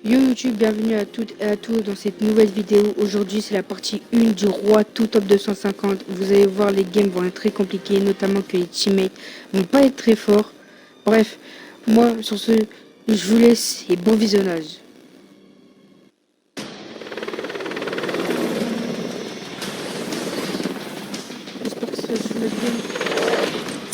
Yo YouTube, bienvenue à toutes et à tous dans cette nouvelle vidéo. Aujourd'hui c'est la partie 1 du roi tout top 250. Vous allez voir, les games vont être très compliqués, notamment que les teammates vont pas être très forts. Bref, moi sur ce, je vous laisse et bon visionnage. J'espère que ça se met bien.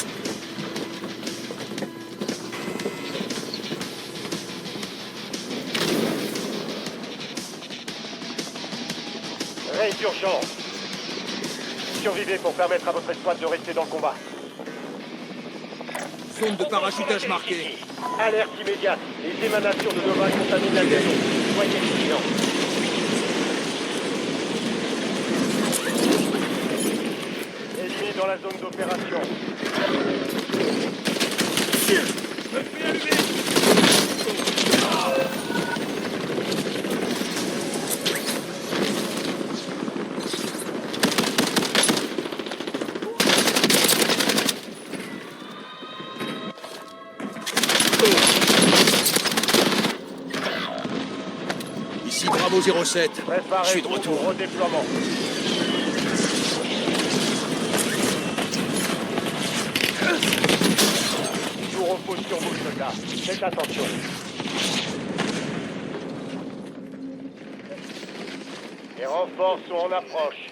Raid d'urgence. Survivez pour permettre à votre escouade de rester dans le combat. Zone de parachutage marquée. Alerte immédiate. Les émanations de Nova contaminent la maison. Soyez vigilants. Ennemis dans la zone d'opération. Ici Bravo 07. Je suis de Préparez-vous retour. au redéploiement. Tout repose sur vous, soldats. Faites attention. Les renforts sont en approche.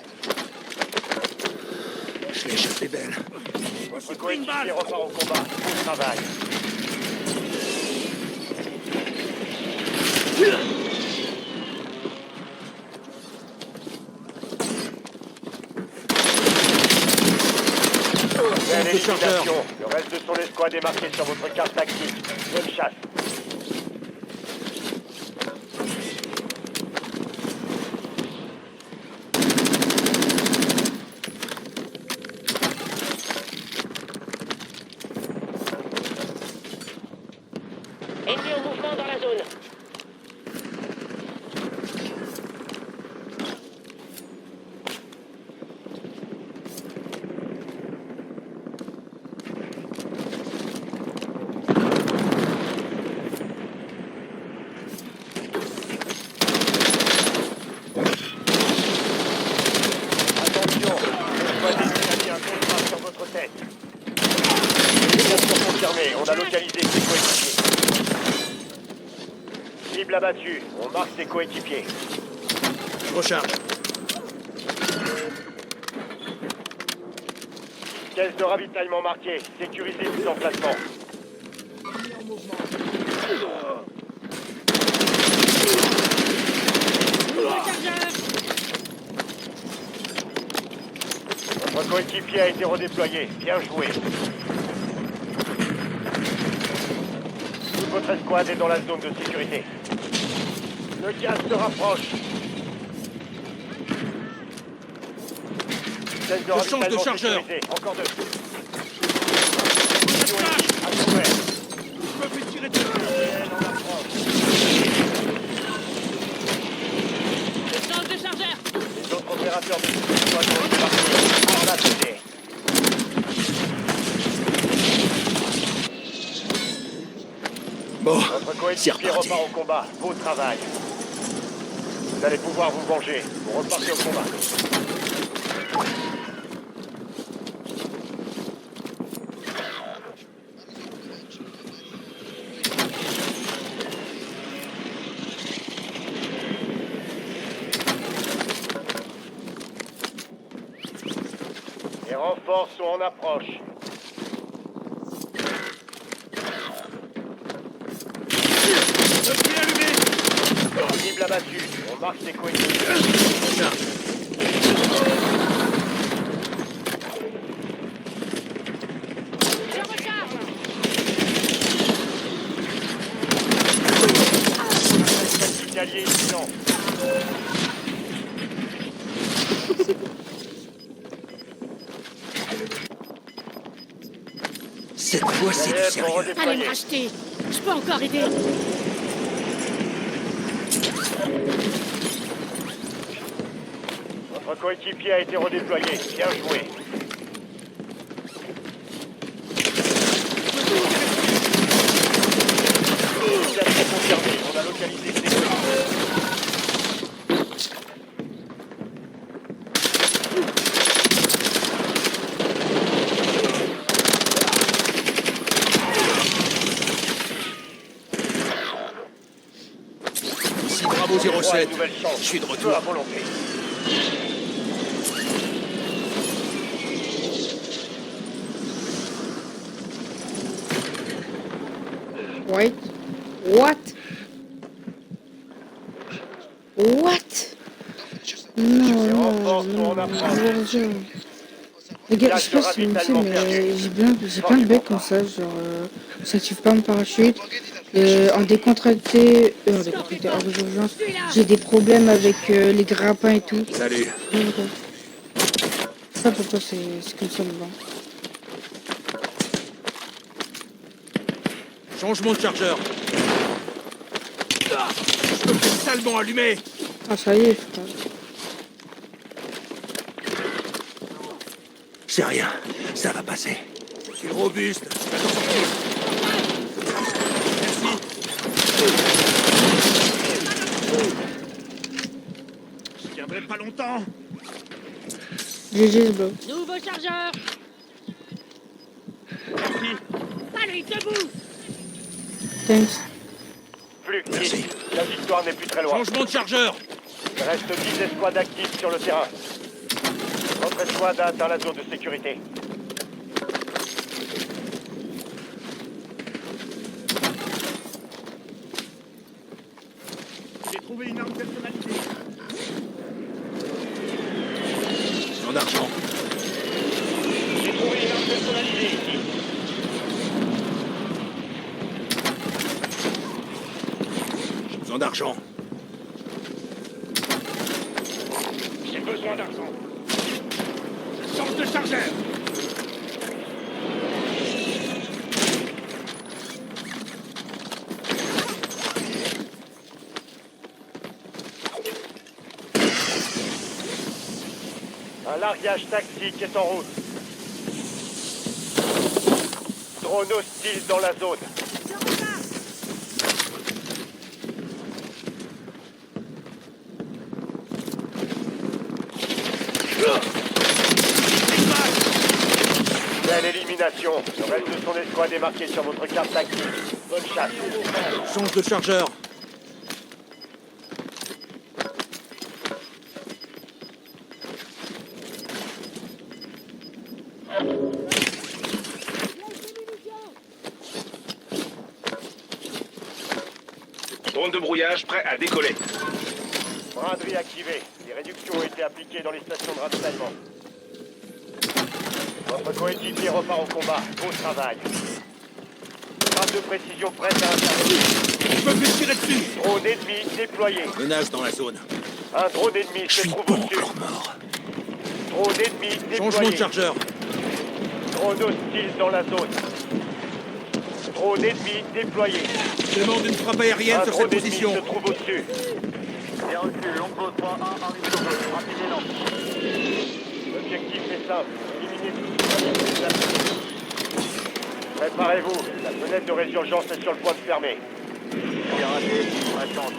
Je l'ai échappé belle. Votre coéquipier repart au combat. Bon travail. Belle élimination. Le reste de son escouade est marqué sur votre carte tactique. Bonne chasse. Ennemi en mouvement dans la zone. Attention, l'escouade ennemi a un contrat sur votre tête. Élimination confirmée. On a localisé ses coéquipiers. Cible abattue. On marque ses coéquipiers. Je recharge. Caisse de ravitaillement marquée. Sécurisez vos emplacements. Votre coéquipier a été redéployé. Bien joué. Toute votre escouade est dans la zone de sécurité. Le gaz se rapproche. Caisse de Je change de ravitaillement chargeur. sécurisée. Encore deux. Flash. À couvert. Je me fais tirer dessus. IN en approche. Je change de chargeur. Les autres opérateurs de l'escouade ont débarqué. En attendez. Bon, Votre c'est coéquipier reparti. repart au combat. Beau travail. Vous allez pouvoir vous venger. Vous repartez au combat. Les renforts sont en approche. Je suis allumé. Cible abattue. On marque ses coéquipiers. Recharge. Je recharge. Allié imminent. Cette fois, c'est du Allez, sérieux. Allez me redéployer. racheter. Je peux encore aider. Votre coéquipier a été redéployé. Bien joué. Confirmé. On a localisé ses coéquipiers. Bravo Droit à 07. une nouvelle chance. Je suis de Peu retour. à volonté. Wait. What? What? Non, Les non, renforts sont en non, approche. Warzone. Les gars, je sais pas si vous me savez, mais j'ai plein de bugs comme ça, genre, ça s'active pas mon parachute. En décontracté, en résurgence, j'ai des problèmes avec les grappins et tout. Salut. Je sais pas pourquoi c'est comme ça, mais bon. Changement de chargeur. Je me fais salement allumé. Ah, ça y est, putain. C'est rien. Ça va passer. Je suis robuste. Je vais t'en sortir. Merci. Je tiendrai pas longtemps. GG, ce bloc. Nouveau chargeur. Merci. Allez, debout. Thanks. Plus que Merci. 10. La victoire n'est plus très loin. Changement de chargeur. Il reste 10 escouades actives sur le terrain. Votre escouade a atteint la zone de sécurité. J'ai trouvé une arme personnalisée. En argent. J'ai trouvé une arme personnalisée ici. J'ai besoin d'argent. J'ai besoin d'argent. Change de chargeur. Un largage tactique est en route. Drone hostile dans la zone. Belle élimination. Le reste de son escouade est marqué sur votre carte tactique. Bonne chasse. Change de chargeur. Drone de brouillage prêt à décoller. Braderie activée. Les réductions ont été appliquées dans les stations de ravitaillement. Votre coéquipier repart au combat. Beau travail. Phase de précision prête à intervenir. Je me fais tirer dessus. Drone ennemi déployé. Menace dans la zone. Un drone ennemi Je se suis trouve pas au-dessus. encore mort. Drone ennemi Changement de déployé. chargeur. Drone hostile dans la zone. Drone ennemi déployé. Je demande une frappe aérienne Un sur drone cette ennemi position. se trouve au-dessus. Bien reçu, Longbow 3-1, arrivé au poste, rapide et lent. L'objectif est simple. Éliminer tout le monde. Préparez-vous. La fenêtre de résurgence est sur le point de fermer. Bien raté, attends.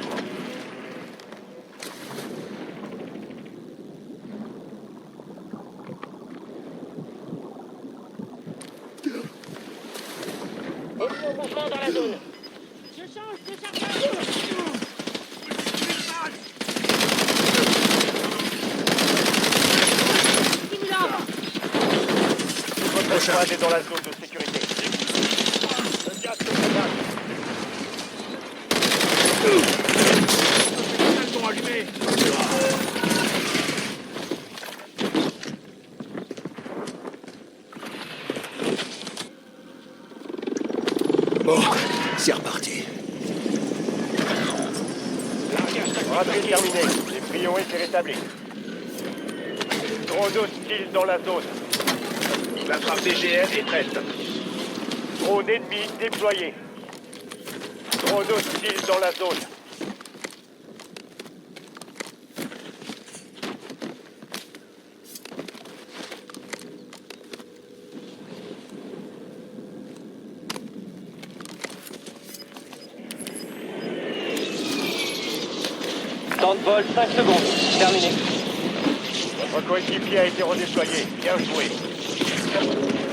Ennemi en mouvement dans la zone. Je change de chargeur. Stimulant. Votre escouade est dans la zone de sécurité. Le gaz se propage. Salement allumé. Bon, c'est reparti. Braderie terminée. Les priorités rétablies. Drone hostile dans la zone. La frappe DGN est prête. Drone ennemi déployé. Drone hostile dans la zone. Temps de vol, 5 secondes. Terminé. Votre coéquipier a été redéployé. Bien joué.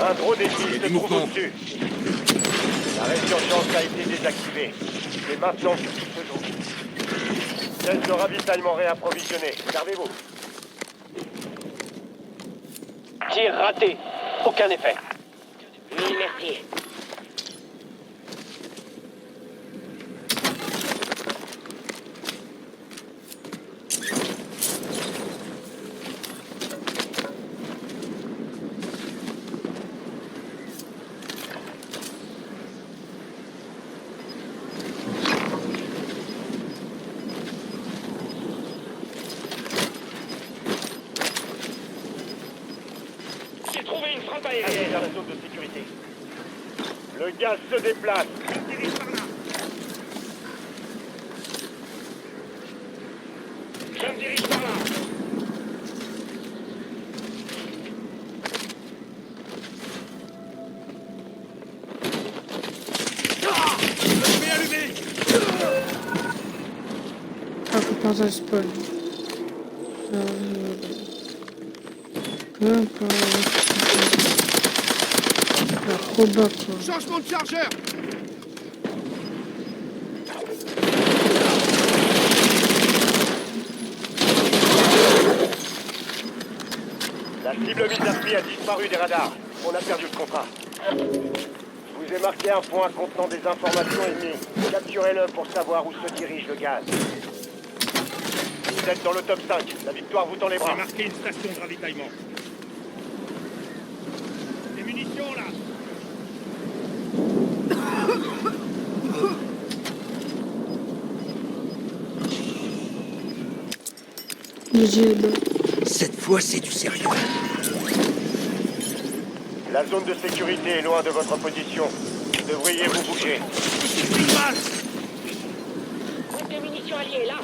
Un drone ennemi Il y a se du trouve mouvement. au-dessus. La résurgence a été désactivée. C'est maintenant que tout se joue. Test de ravitaillement réapprovisionné. Servez-vous. Tir raté. Aucun effet. Oui, merci. J'ai trouvé une frappe Allez aérienne. vers la zone de sécurité. Le gaz se déplace. Je me dirige par là. Je vais allumer. Ah, faut pas un spawn. Peu importe. Ah, trop bas, quoi. Changement de chargeur. La cible mise à prix a disparu des radars. On a perdu le contrat. Je vous ai marqué un point contenant des informations ennemies. Capturez-le pour savoir où se dirige le gaz. Vous êtes dans le top 5. La victoire vous tend les bras. J'ai marqué une station de ravitaillement. Des munitions là. Les yeux là. Cette fois, c'est du sérieux. La zone de sécurité est loin de votre position. Devriez vous bouger. Une balle. Route de munitions alliées, là.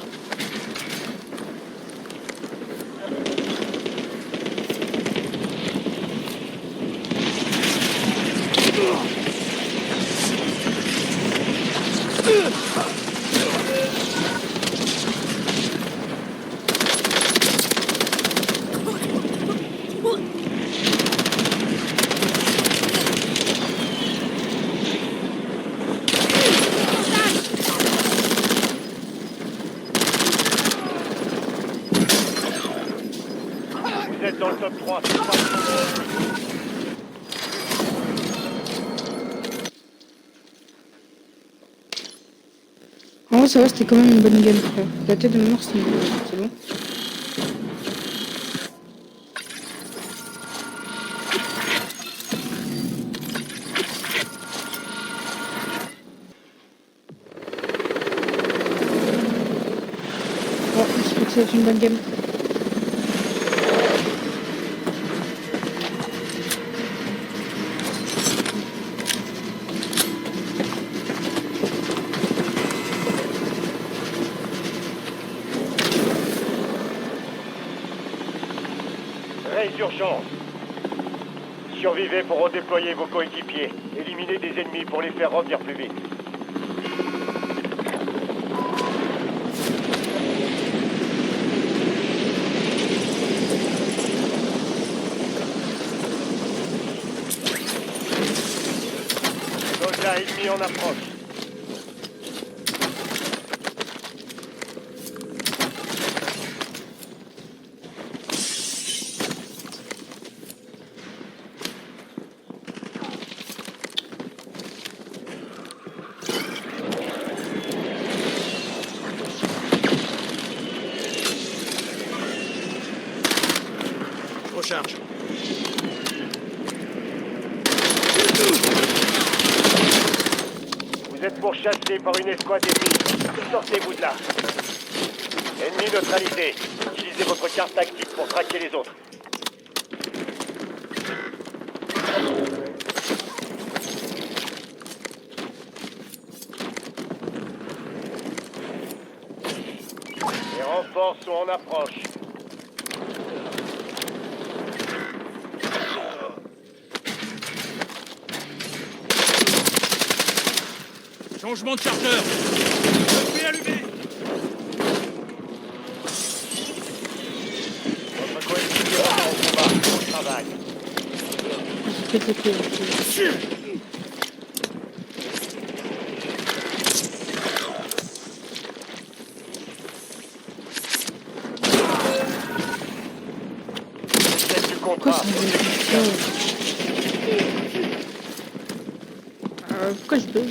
Vous êtes dans le top 3. C'est parti. En vrai, ça va, c'était quand même une bonne game, frère. La tête de mémoire, c'est bon. Bon, j'espère que c'est une bonne game. Raise d'urgence. Survivez pour redéployer vos coéquipiers. Éliminez des ennemis pour les faire revenir plus vite. Soldats ennemis en approche. Recharge. Vous êtes pourchassés par une escouade ennemie. Sortez-vous de là. Ennemi neutralisé. Utilisez votre carte tactique pour traquer les autres. Les renforts sont en approche. Changement de chargeur. Je vais allumer. Votre coéquipier repart au combat. Bon travail. Peut-être le coup. Pourquoi contrat. ça me dit ça? Pourquoi je bug?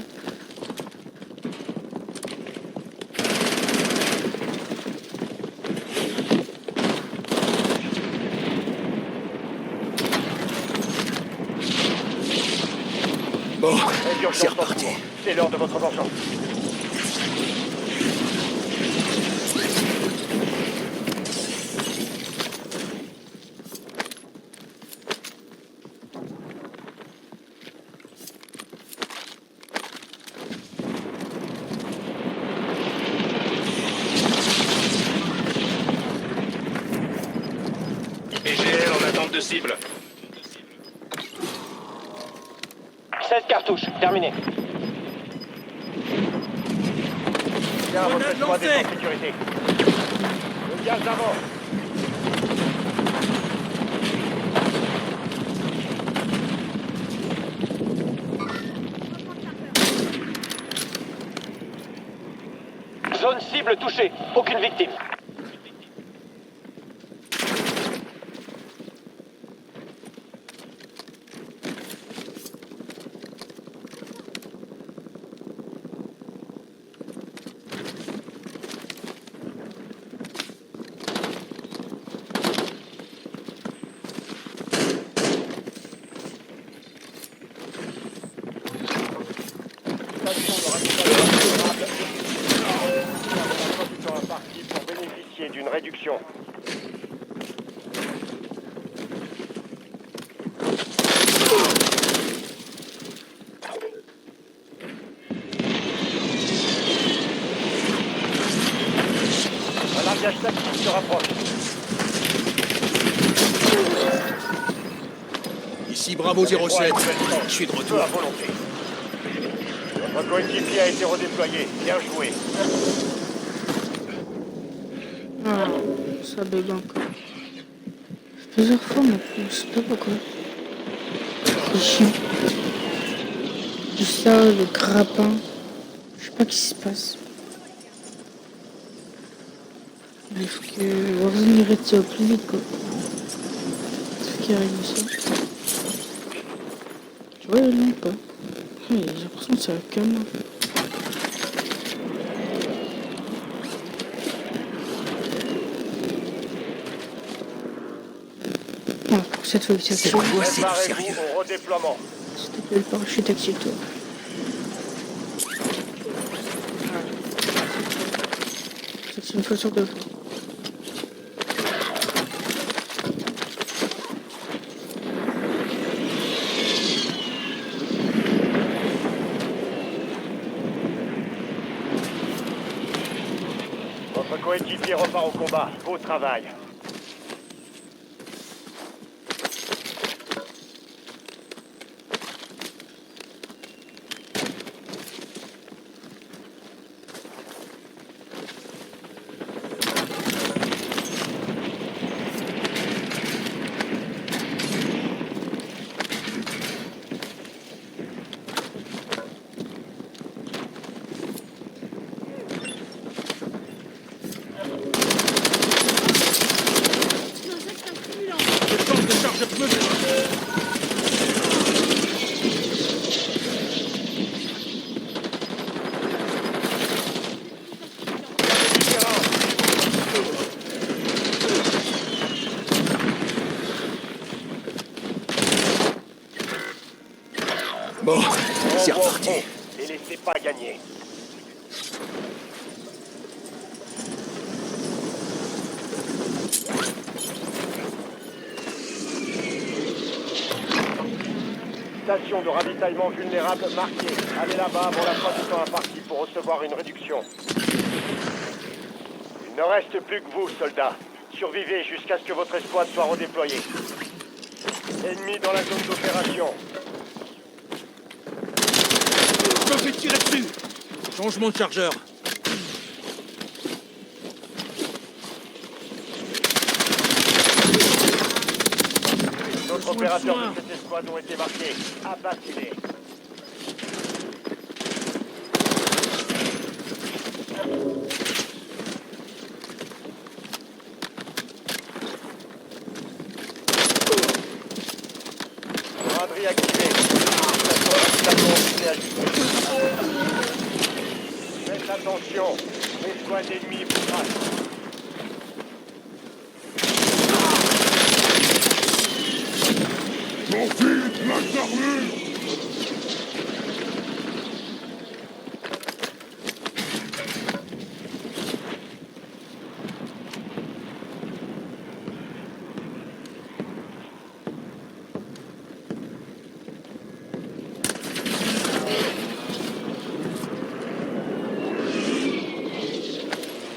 Bon, Urgence c'est en reparti. cours. C'est l'heure de votre vengeance. EGL en attente de cible. 16 cartouches, terminé. Bien, votre escouade est en sécurité. Le gaz d'avant. Zone cible touchée, aucune victime. Sur un parti pour bénéficier d'une réduction. Un largage tactique se rapproche. Ici Bravo 07. Je suis de Peu retour. à volonté. Votre coéquipier a été redéployé. Bien joué. Ah, ça bug encore. Plusieurs fois, mais je sais pas pourquoi. C'est chiant. Tout ça, le grappin. Je sais pas ce qui se passe. Il faut que Warzone y retire au plus vite, quoi. Il faut qu'il règle ça. Tu vois, là, ou pas? J'ai l'impression que c'est la cam. Ah, pour cette fois que c'est activé. Ouais, c'est du Préparez-vous sérieux. au redéploiement. S'il te plaît, le parachute active-toi. C'est une fois sur deux fois. Votre coéquipier repart au combat. Beau travail. Défense de charge pneumatique. Bon, c'est Envoie au reparti. fond et laissez pas gagner. Station de ravitaillement vulnérable marquée. Allez là-bas avant la fin du temps imparti pour recevoir une réduction. Il ne reste plus que vous, soldats. Survivez jusqu'à ce que votre escouade soit redéployée. Ennemi dans la zone d'opération. Je me fais tirer dessus. Changement de chargeur. D'autres opérateurs de cette escouade ont été marqués. Abattez-les. Attention, l'escouade ennemie vous trace. Profite, la armée.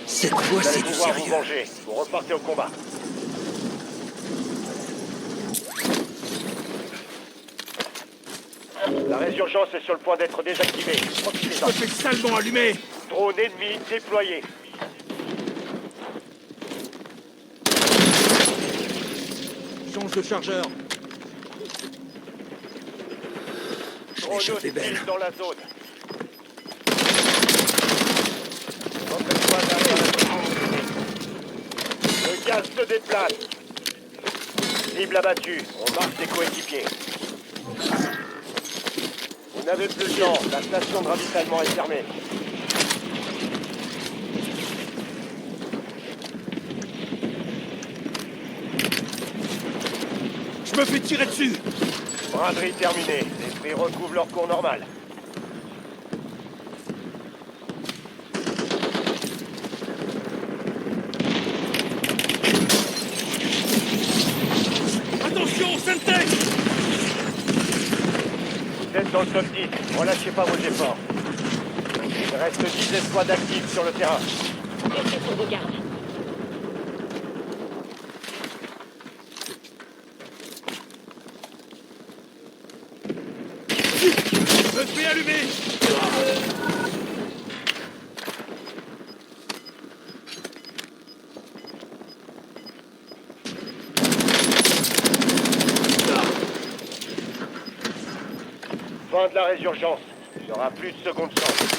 Cette Vous fois, allez c'est du pouvoir vous sérieux. venger. Vous repartez au combat. La résurgence est sur le point d'être désactivée. Profitez-en. Je me fais salement allumer. Drone ennemi déployé. Change de chargeur. Drone l'échappée belle. hostile dans la zone. Votre escouade arrive à la zone. Le gaz se déplace. Cible abattue. On marque ses coéquipiers. Vous n'avez plus le temps. La station de ravitaillement est fermée. Je me fais tirer dessus. Braderie terminée. Les prix recouvrent leur cours normal. Attention, Sentec. Vous êtes dans le top 10. Relâchez pas vos efforts. Il reste 10 escouades actives sur le terrain. Restez sur vos gardes. Je me fais allumer. Fin de la résurgence. Il n'y aura plus de seconde chance.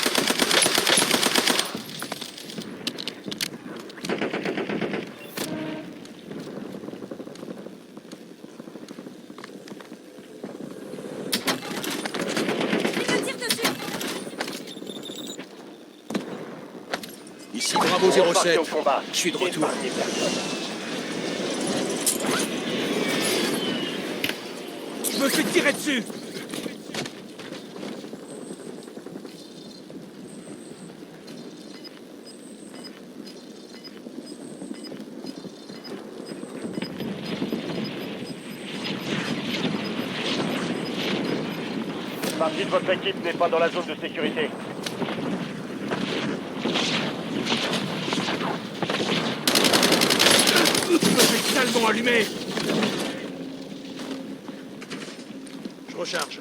Ici Bravo Repartez 07. au combat. Je suis de retour. N'épargnez personne. Je me fais tirer dessus. Une partie de votre équipe n'est pas dans la zone de sécurité. Je me fais salement allumer. Je recharge.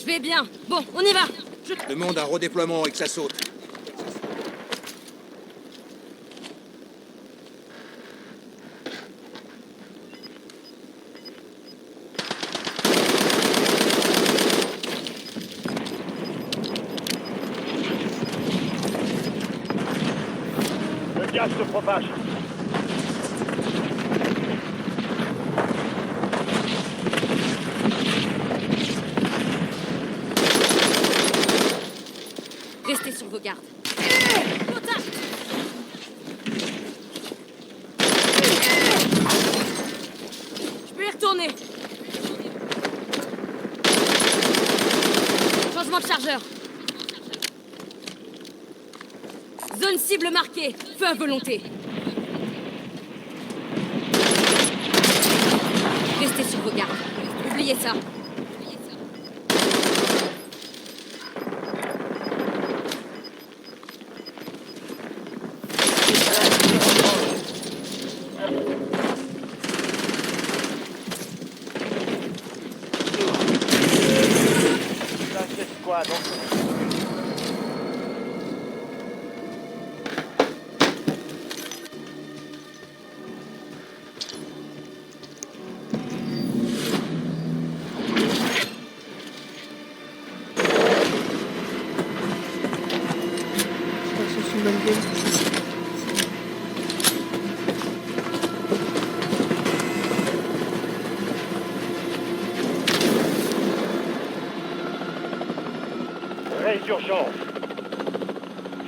Je vais bien. Bon, on y va. Demande un redéploiement et que ça saute. Le gaz se propage. Restez sur vos gardes. Contact. Je peux y retourner. Changement de chargeur. Zone cible marquée. Feu à volonté. Restez sur vos gardes. Oubliez ça. pas dans... Attention, c'est une bonne gueule. Résurgence.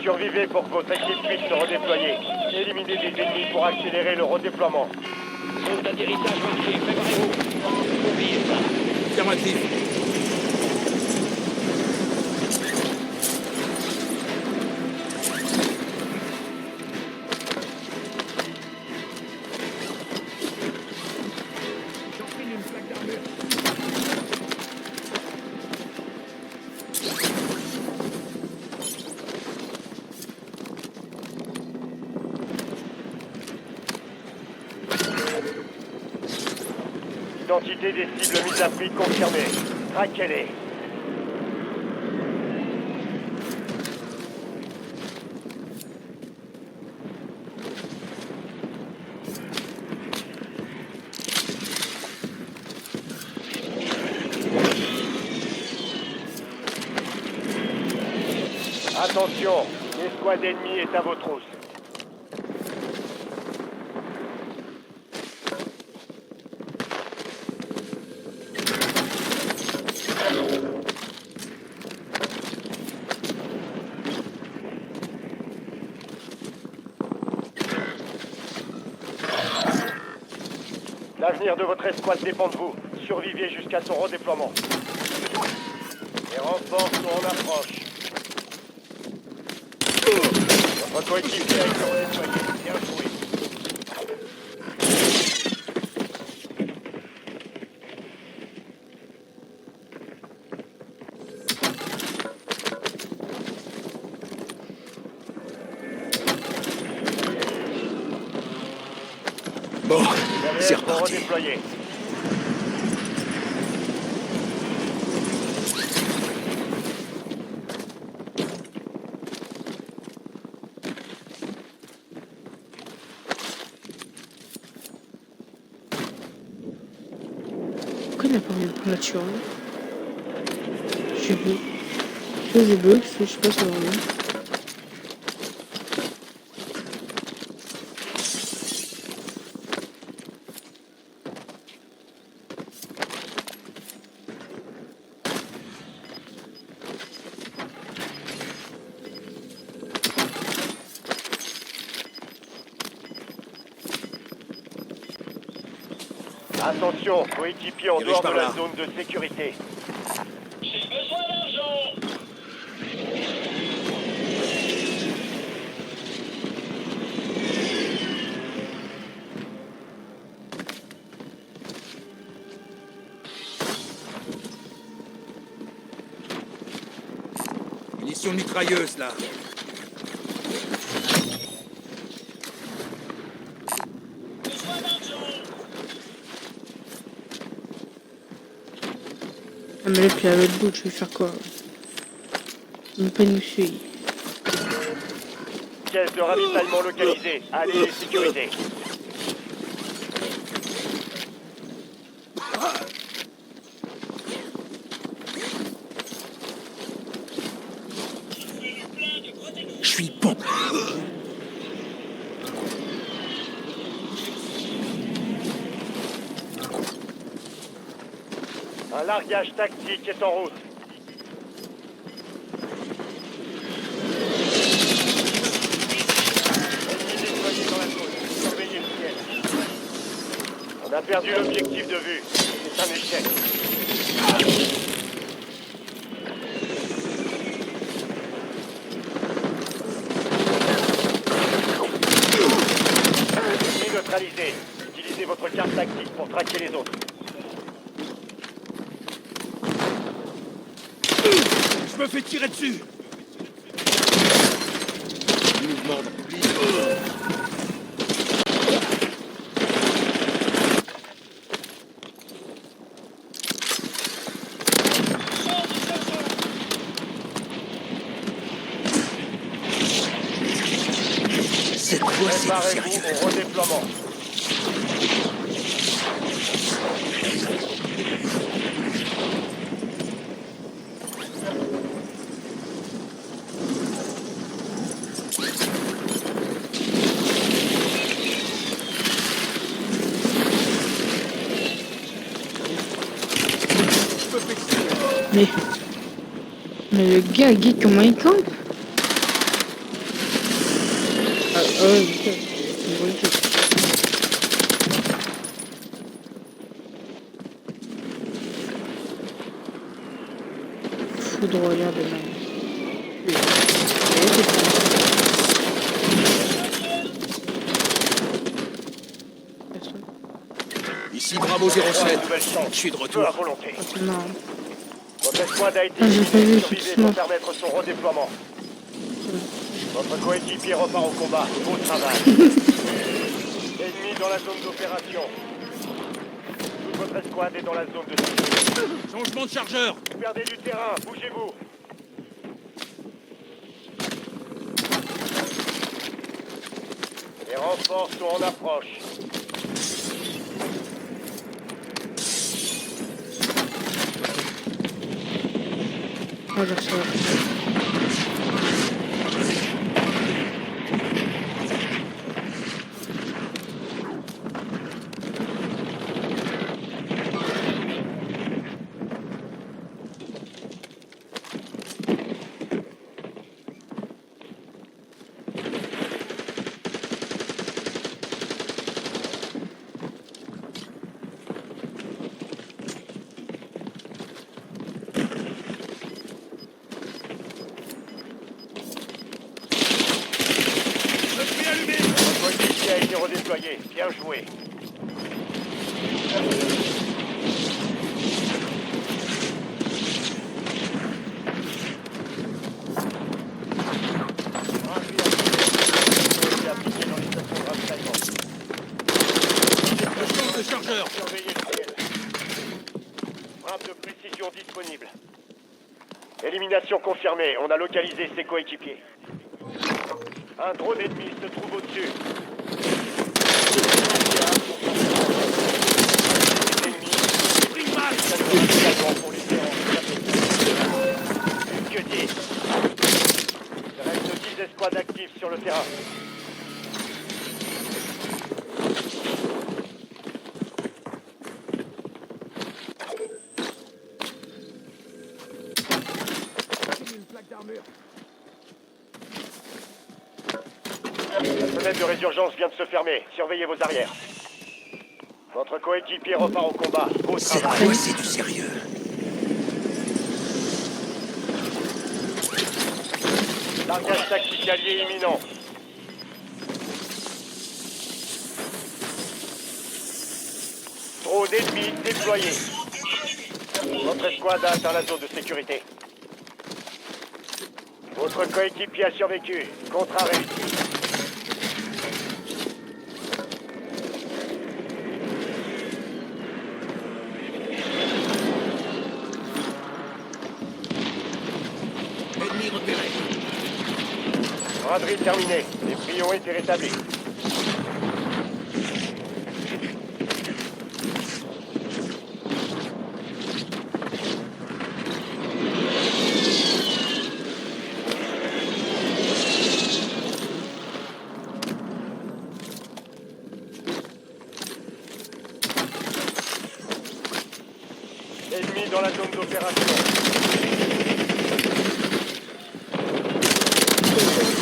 Survivez pour que votre équipe puisse se redéployer. Éliminez des ennemis pour accélérer le redéploiement. Zone d'atterrissage modifiée, préparez-vous. Oubliez ça. Affirmatif. Identité des cibles mises à prix confirmée. Traquez-les. Attention, l'escouade ennemie est à vos trousses. L'avenir de votre escouade dépend de vous. Survivez jusqu'à son redéploiement. Les renforts sont en approche. Votre coéquipier a été redéployé. Bien joué. Bon, Les c'est alliés sont reparti. redéployés. Pourquoi il n'a pas envie de prendre la tuerie? Je suis beau. Je suis beau, je sais pas ça va rien. Attention, coéquipier en Dirige dehors par de la là. zone de sécurité. J'ai besoin d'argent. Munitions mitrailleuses, là. Ah mais là, puis à l'autre bout, je vais faire quoi? Il me pas nous suivre. Pièce de ravitaillement localisée. Allez, les sécurités. Je suis bon. Un largage tactique est en route. Ennemis déployés dans la zone. Surveillez le ciel. On a perdu l'objectif de vue. C'est un échec. Ennemi neutralisé. Utilisez votre carte tactique pour traquer les autres. Je me fais tirer dessus. Mouvement de public. fois, c'est du Préparez-vous sérieux. au redéploiement. Mais... Mais le gars, guide comment il campe. Ah ouais, putain, c'est une bonne chose. Foudroyant de même. Ici Bravo 07. Nouvelle chance. Je suis de Peu à retour. volonté. Non. Votre escouade a été Ah, j'ai pas vu, éliminée. Survivez effectivement. pour permettre son redéploiement. Votre coéquipier repart au combat. Beau travail. Ennemi dans la zone d'opération. Toute votre escouade est dans la zone de sécurité. Changement de chargeur. Vous perdez du terrain. Bougez-vous. Les renforts sont en approche. Ah, je reçois. Votre coéquipier a été redéployé. Bien joué. Je change de chargeur. Surveillez le ciel. Frappe de précision disponible. Élimination confirmée. On a localisé ses coéquipiers. Un drone ennemi se trouve au-dessus. Pris mal. Pour les terrains. Plus que 10. Il reste 10 escouades actives sur le terrain. La fenêtre de résurgence vient de se fermer. Surveillez vos arrières. Votre coéquipier repart au combat. Beau Cette travail. fois, c'est du sérieux. Largage tactique allié imminent. Drone ennemi déployé. Votre escouade a atteint la zone de sécurité. Votre coéquipier a survécu. Contrat réussi. Ennemi repéré. Braderie terminée. Les prix ont été rétablis. Ennemi dans la zone d'opération.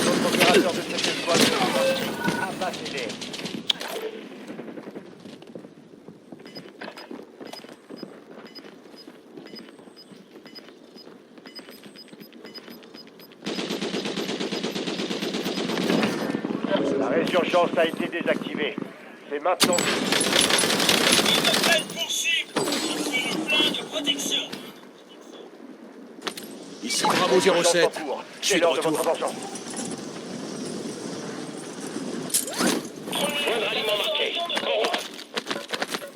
Notre opérateur de cette escouade abattez-les. La résurgence a été désactivée. C'est maintenant. Ici Bravo 07. Je suis C'est de l'heure de votre retour. vengeance. Point de ralliement marqué. En route.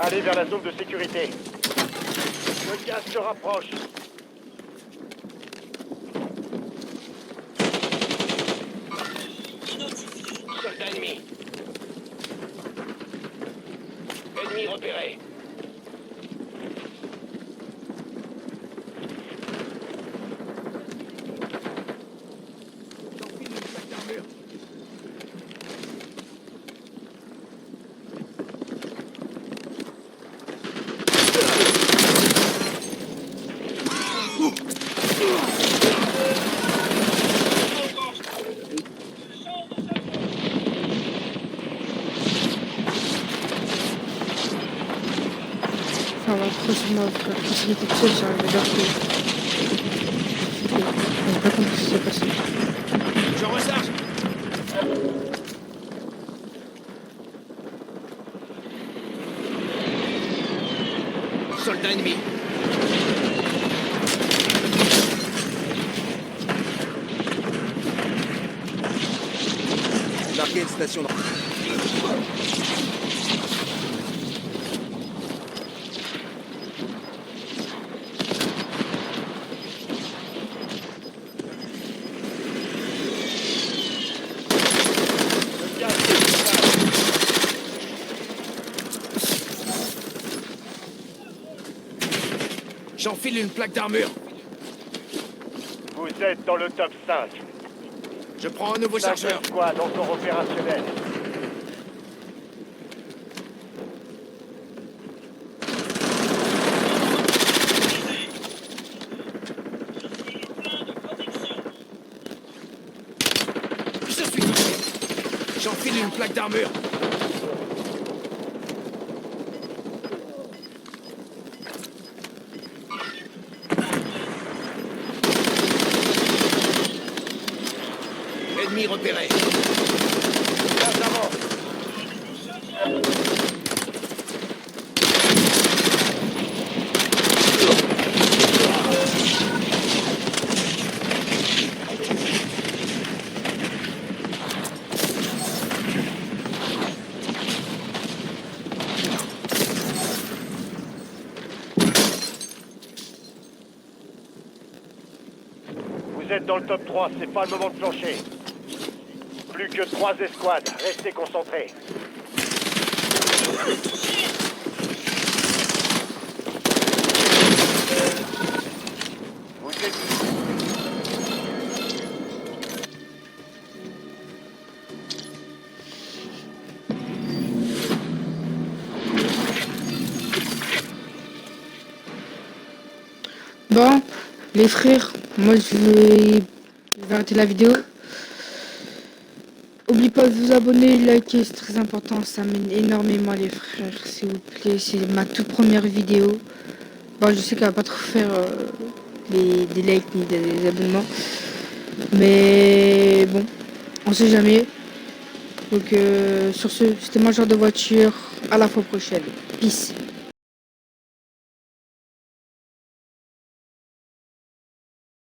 Allez vers la zone de sécurité. Le gaz se rapproche. Soldat ennemi. Ennemi repéré. Ça va trop sur moi, frère. Quand il était tout seul, j'arrivais d'arriver. J'ai pas compris ce qui s'est passé. Je recharge. Soldat ennemi. Marqué une station. Le gaz est J'enfile une plaque d'armure. Vous êtes dans le top 5. Je prends un nouveau 5 chargeur. squads encore opérationnels. Je suis touché. J'enfile une plaque d'armure. Ennemi repéré. Gaz avant. Vous êtes dans le top 3, c'est pas le moment de plancher. Plus que 3 escouades, restez concentrés. Vous êtes... Bon, les frères, moi je vais arrêter la vidéo. N'oubliez pas de vous abonner, liker, c'est très important, ça m'aide énormément les frères, s'il vous plaît. C'est ma toute première vidéo. Bon, je sais qu'elle va pas trop faire des likes ni des abonnements. Mais bon, on sait jamais. Donc sur ce, c'était Mangeur de voiture. À la fois prochaine. Peace.